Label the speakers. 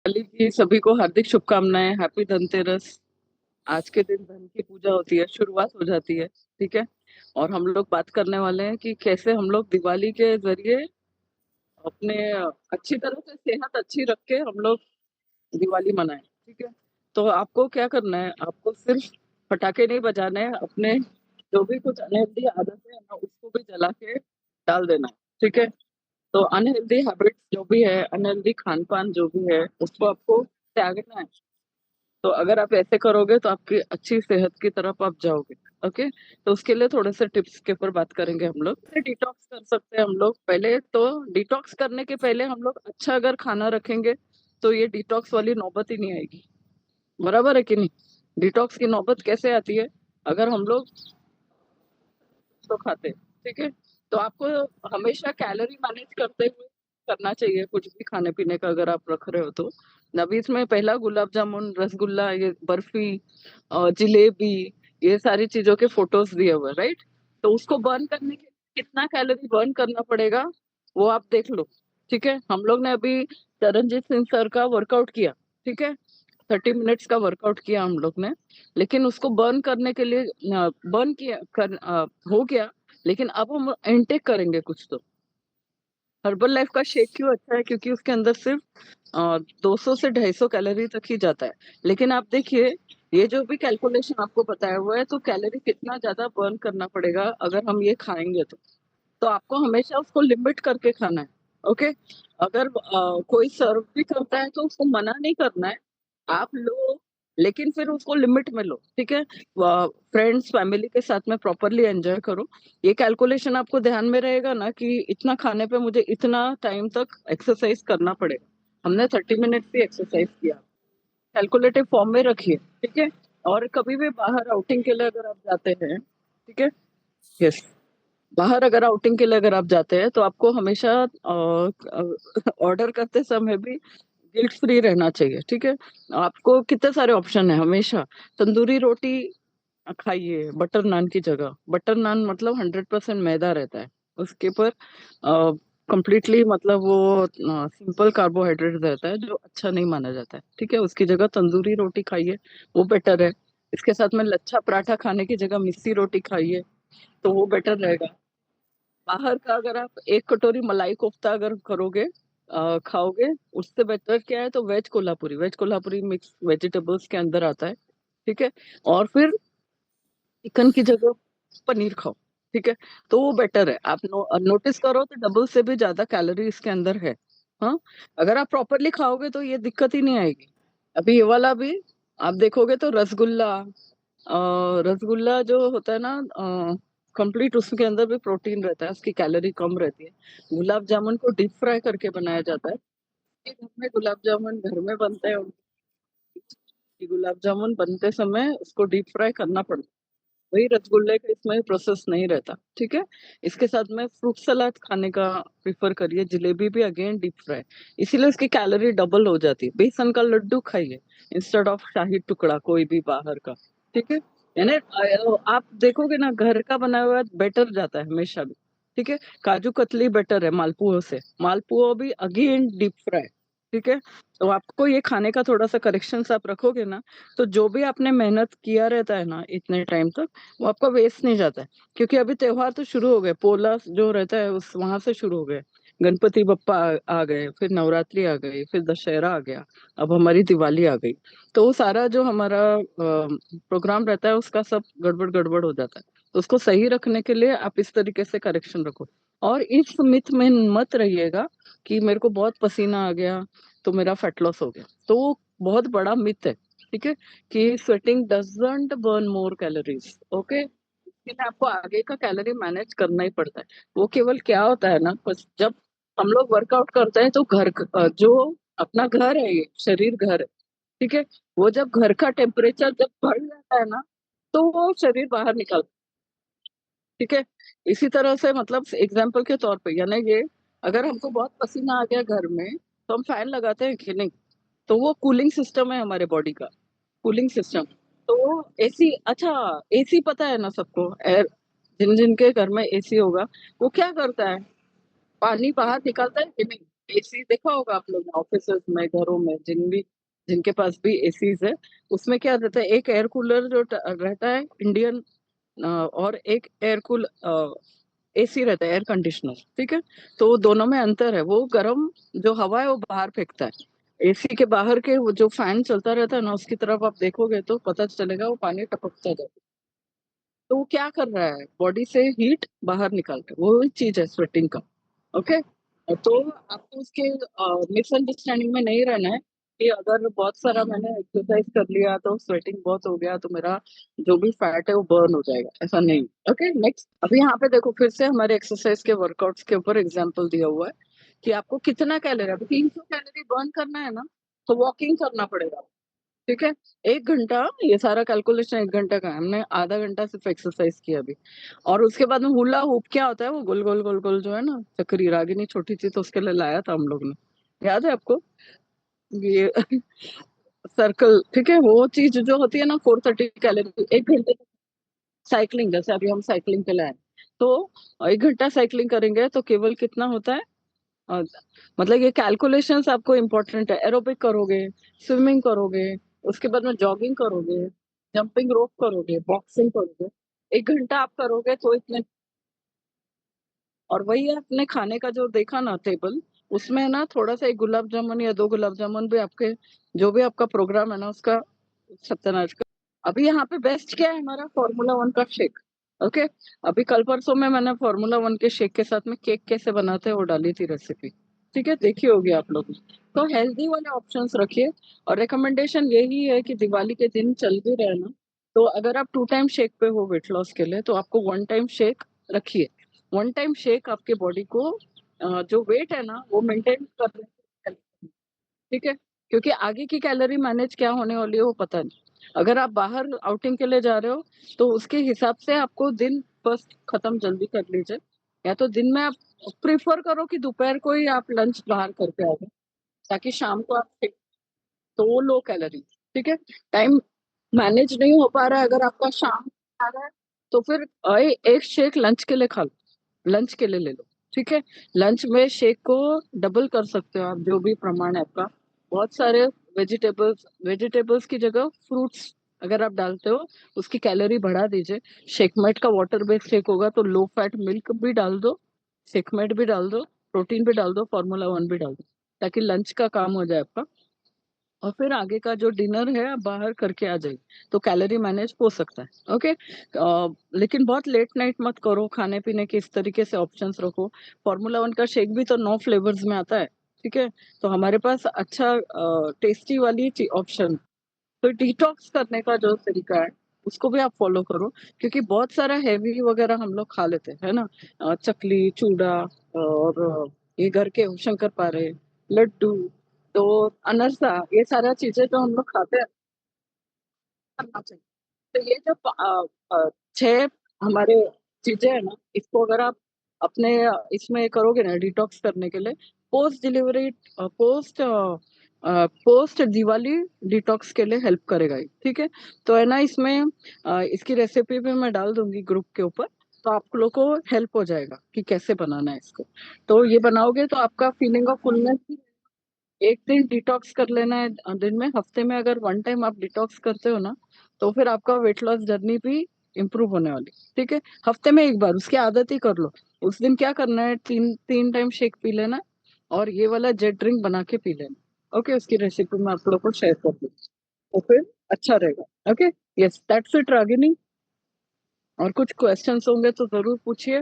Speaker 1: दिवाली की सभी को हार्दिक शुभकामनाएं। हैप्पी धनतेरस। आज के दिन धन की पूजा होती है, शुरुआत हो जाती है। ठीक है। और हम लोग बात करने वाले हैं कि कैसे हम लोग दिवाली के जरिए अपने अच्छी तरह से सेहत अच्छी रख के हम लोग दिवाली मनाएं। ठीक है। तो आपको क्या करना है, आपको सिर्फ पटाखे नहीं बजाने हैं, अपने जो भी कुछ अनहेल्दी आदतें हैं ना उसको भी जला के डाल देना है। ठीक है। तो अनहेल्दी हैबिट्स जो भी है, अनहेल्दी खान पान जो भी है, उसको आपको त्यागना है। तो अगर आप ऐसे करोगे तो आपकी अच्छी सेहत की तरफ आप जाओगे। ओके। तो उसके लिए थोड़े से टिप्स के ऊपर बात करेंगे हम लोग। डिटॉक्स कर सकते हैं हम लोग। पहले तो डिटॉक्स करने के पहले हम लोग अच्छा अगर खाना रखेंगे तो ये डिटॉक्स वाली नौबत ही नहीं आएगी। बराबर है कि नहीं? डिटॉक्स की नौबत कैसे आती है? अगर हम लोग तो खाते हैं। ठीक है। तो आपको हमेशा कैलोरी मैनेज करते हुए करना चाहिए कुछ भी खाने पीने का अगर आप रख रहे हो तो। अभी इसमें पहला गुलाब जामुन, रसगुल्ला, ये बर्फी, जिलेबी, ये सारी चीजों के फोटोज दिए हुए, राइट? तो उसको बर्न करने के लिए कितना कैलोरी बर्न करना पड़ेगा वो आप देख लो। ठीक है। हम लोग ने अभी तरनजीत सिंह सर का वर्कआउट किया। ठीक है। 30 मिनट्स का वर्कआउट किया हम लोग ने। लेकिन उसको बर्न करने के लिए बर्न किया हो गया। लेकिन अब हम इनटेक करेंगे कुछ तो। हर्बल लाइफ का शेक क्यों अच्छा है? क्योंकि उसके अंदर सिर्फ 200 से 250 कैलोरी तक ही जाता है। लेकिन आप देखिए, ये जो भी कैलकुलेशन आपको बताया हुआ है, तो कैलोरी कितना ज्यादा बर्न करना पड़ेगा अगर हम ये खाएंगे तो आपको हमेशा उसको लिमिट करके खाना है। ओके। अगर कोई सर्व भी करता है तो उसको मना नहीं करना है। आप लो, लेकिन फिर उसको लिमिट में लो। ठीक है। फ्रेंड्स फैमिली के साथ में प्रॉपरली एंजॉय करो। ये कैलकुलेशन आपको ध्यान में रहेगा ना कि इतना खाने पे मुझे इतना टाइम तक एक्सरसाइज करना पड़ेगा। हमने 30 मिनट भी एक्सरसाइज किया। कैलकुलेटिव फॉर्म में रखिए। ठीक है। और कभी भी बाहर आउटिंग के लिए अगर आप जाते हैं, ठीक है, यस, बाहर अगर आउटिंग के लिए अगर आप जाते हैं तो आपको हमेशा ऑर्डर करते समय भी गिल्ट फ्री रहना चाहिए। ठीक है। आपको कितने सारे ऑप्शन है हमेशा। तंदूरी रोटी खाइए बटर नान की जगह। बटर नान मतलब 100% मैदा रहता है उसके ऊपर। कंप्लीटली मतलब वो सिंपल कार्बोहाइड्रेट रहता है जो अच्छा नहीं माना जाता है। ठीक है। उसकी जगह तंदूरी रोटी खाइए, वो बेटर है। इसके साथ में लच्छा पराठा खाने की जगह मिस्सी रोटी खाइए, तो वो बेटर रहेगा। बाहर का अगर आप एक कटोरी मलाई कोफ्ता अगर करोगे, खाओगे, उससे बेटर क्या है तो veg Kolhapuri. Veg Kolhapuri mix vegetables के अंदर आता है। ठीक है। और फिर चिकन की जगह पनीर खाओ। ठीक है। तो वो बेटर है। आप नोटिस करो तो डबल से भी ज्यादा कैलोरी इसके अंदर है। हाँ। अगर आप प्रॉपरली खाओगे तो ये दिक्कत ही नहीं आएगी। अभी ये वाला भी आप देखोगे तो रसगुल्ला, रसगुल्ला जो होता है ना, कंप्लीट उसके अंदर भी प्रोटीन रहता है, उसकी कैलोरी कम रहती है। गुलाब जामुन को डीप फ्राई करके बनाया जाता है। ये घर में गुलाब जामुन घर में बनते हैं। कि गुलाब जामुन बनते समय उसको डीप फ्राई करना पड़ता है। वही रसगुल्ले का इसमें प्रोसेस नहीं रहता। ठीक है। इसके साथ में फ्रूट सलाद खाने का प्रिफर करिए। जलेबी भी अगेन डीप फ्राई, इसीलिए उसकी कैलोरी डबल हो जाती है। बेसन का लड्डू खाइए इंस्टेड ऑफ शाही टुकड़ा कोई भी बाहर का। ठीक है। यानी आप देखोगे ना, घर का बना हुआ बेटर जाता है हमेशा भी। ठीक है। काजू कतली बेटर है मालपुओं से। मालपुआ भी अगेन डीप फ्राई। ठीक है। तो आपको ये खाने का थोड़ा सा करेक्शन आप रखोगे ना, तो जो भी आपने मेहनत किया रहता है ना इतने टाइम तक, वो आपका वेस्ट नहीं जाता है। क्योंकि अभी त्योहार तो शुरू हो गए, पोला जो रहता है उस वहां से शुरू हो गए। गणपति बप्पा आ गए, फिर नवरात्रि आ गई, फिर दशहरा आ गया, अब हमारी दिवाली आ गई। तो वो सारा जो हमारा प्रोग्राम रहता है उसका सब गड़बड़ गड़बड़ हो जाता है। तो उसको सही रखने के लिए आप इस तरीके से करेक्शन रखो। और इस मिथ में मत रहिएगा कि मेरे को बहुत पसीना आ गया तो मेरा फैट लॉस हो गया। तो वो बहुत बड़ा मिथ है। ठीक है। कि sweating doesn't burn more calories. Okay. इसलिए आपको आगे का कैलोरी मैनेज करना ही पड़ता है। वो केवल क्या होता है ना, बस जब हम लोग वर्कआउट करते हैं तो जो अपना घर है, ये शरीर घर है। ठीक है। वो जब घर का टेम्परेचर जब बढ़ जाता है ना, तो वो शरीर बाहर निकलता है। ठीक है। इसी तरह से मतलब एग्जाम्पल के तौर पे, यानी ये, अगर हमको बहुत पसीना आ गया घर में तो हम फैन लगाते हैं कि नहीं? तो वो कूलिंग सिस्टम है हमारे बॉडी का, कूलिंग सिस्टम। तो एसी, अच्छा, एसी पता है ना सबको, एयर, जिन जिनके घर में एसी होगा, वो क्या करता है, पानी बाहर निकालता है कि नहीं? एसी देखा होगा आप लोग ऑफिस में, घरों में, जिनके पास भी एसीज है, उसमें क्या रहता है, एक एयर कूलर जो रहता है इंडियन, और एक एयर कूल एसी रहता है, एयर कंडीशनर, ठीक है। तो दोनों में अंतर है, वो गर्म जो हवा है वो बाहर फेंकता है। एसी के बाहर के वो जो फैन चलता रहता है ना, उसकी तरफ आप देखोगे तो पता चलेगा वो पानी टपकता जाता है। तो वो क्या कर रहा है, बॉडी से हीट बाहर निकाल रहा है, वो चीज है स्वेटिंग का। ओके। तो आपको उसके मिसअंडरस्टैंडिंग में नहीं रहना है कि अगर बहुत सारा मैंने एक्सरसाइज कर लिया तो स्वेटिंग बहुत हो गया तो मेरा जो भी फैट है वो बर्न हो जाएगा, ऐसा नहीं। ओके नेक्स्ट, अभी यहाँ पे देखो फिर से हमारे एक्सरसाइज के वर्कआउट्स के ऊपर एग्जांपल दिया हुआ है कि आपको कितना कैलोरी, अभी 300 कैलोरी बर्न करना है ना, तो वॉकिंग करना पड़ेगा, ठीक है। 1 घंटा, ये सारा कैलकुलेशन 1 घंटा का है, हमने आधा घंटा सिर्फ एक्सरसाइज किया अभी। और उसके बाद में हुला हुप क्या होता है, वो गोल गोल गोल गोल जो है ना, चक्री, रागिनी छोटी थी तो उसके लिए लाया था हम लोग ने, याद है आपको ये सर्कल, ठीक है। वो चीज जो होती है ना, 430 कैलोरी 1 घंटे। साइकिलिंग, जैसे अभी हम साइकिलिंग पे लाए, तो 1 घंटा साइकिलिंग करेंगे तो केवल कितना होता है, और मतलब ये कैलकुलेशंस आपको इम्पोर्टेंट है। एरोबिक करोगे, स्विमिंग करोगे, उसके बाद में जॉगिंग करोगे, जंपिंग रोप करोगे, बॉक्सिंग करोगे, 1 घंटा आप करोगे तो इतने। और वही आपने खाने का जो देखा ना टेबल, उसमें ना थोड़ा सा एक गुलाब जामुन या 2 गुलाब जामुन भी आपके, जो भी आपका प्रोग्राम है ना उसका सत्यानाश कर। अभी यहाँ पे बेस्ट क्या है, हमारा Formula 1 का शेक। ओके। अभी कल परसों में मैंने Formula 1 के शेक के साथ में केक कैसे बनाते हैं वो डाली थी रेसिपी, ठीक है, देखी होगी आप लोग। तो हेल्दी वाले ऑप्शंस रखिए। और रिकमेंडेशन यही है कि दिवाली के दिन चल भी रहे ना, तो अगर आप 2 टाइम शेक पे हो वेट लॉस के लिए, तो आपको 1 टाइम शेक रखिए। 1 टाइम शेक आपके बॉडी को जो वेट है ना वो मेंटेन करने में, ठीक है। क्योंकि आगे की कैलोरी मैनेज क्या होने वाली है वो पता नहीं। अगर आप बाहर आउटिंग के लिए जा रहे हो तो उसके हिसाब से आपको दिन बस खत्म जल्दी कर लीजिए। या तो दिन में आप प्रिफर करो कि दोपहर को ही आप लंच बाहर करके आ जाओ, ताकि शाम को आप तो लो कैलोरी, ठीक है। टाइम मैनेज नहीं हो पा रहा है अगर आपका शाम आ रहा है, तो फिर एक शेक लंच के लिए खा लो, लंच के लिए ले लो, ठीक है। लंच में शेक को डबल कर सकते हो आप, जो भी प्रमाण है आपका। बहुत सारे वेजिटेबल्स, वेजिटेबल्स की जगह फ्रूट्स अगर आप डालते हो, उसकी कैलोरी बढ़ा दीजिए। शेकमेट का वाटर बेस्ड शेक होगा तो लो फैट मिल्क भी डाल दो, शेकमेट भी डाल दो, प्रोटीन भी डाल दो, Formula 1 भी डाल दो, ताकि लंच का काम हो जाए आपका। और फिर आगे का जो डिनर है आप बाहर करके आ जाइए, तो कैलोरी मैनेज हो सकता है। ओके। लेकिन बहुत लेट नाइट मत करो खाने पीने के, इस तरीके से ऑप्शंस रखो। Formula 1 का शेक भी तो 9 फ्लेवर्स में आता है, ठीक है। तो हमारे पास अच्छा टेस्टी वाली ऑप्शन, तो डिटॉक्स करने का जो तरीका है उसको भी आप फॉलो करो। क्योंकि बहुत सारा हैवी वगैरह हम लोग खा लेते हैं ना, चकली, चूड़ा, और ये घर के शंकरपारे, लड्डू, तो अनरसा, ये सारा चीजें जो हम लोग खाते हैं, करना चाहिए। तो ये जो 6 हमारे चीजें है ना, इसको अगर आप अपने इसमें करोगे ना डिटॉक्स करने के लिए, post delivery, post post Diwali detox के लिए हेल्प करेगा ये, ठीक है। तो है ना, इसमें इसकी रेसिपी भी मैं डाल दूंगी ग्रुप के ऊपर, तो आप लोग को हेल्प हो जाएगा कि कैसे बनाना है इसको। तो ये बनाओगे तो आपका फीलिंग ऑफ फुलनेस, एक दिन डिटॉक्स कर लेना है दिन में, हफ्ते में अगर 1 टाइम आप डिटॉक्स करते हो ना, तो फिर आपका वेट लॉस जर्नी भी इम्प्रूव होने वाली, ठीक है। हफ्ते में एक बार उसकी आदत ही कर लो। उस दिन क्या करना है, तीन तीन टाइम शेक पी लेना है, और ये वाला जेट ड्रिंक बना के पी लेना। ओके, उसकी रेसिपी मैं आप लोग को शेयर कर दूँ, तो फिर अच्छा रहेगा। Okay. Yes, that's it Ragini. और कुछ क्वेश्चंस होंगे तो जरूर पूछिए।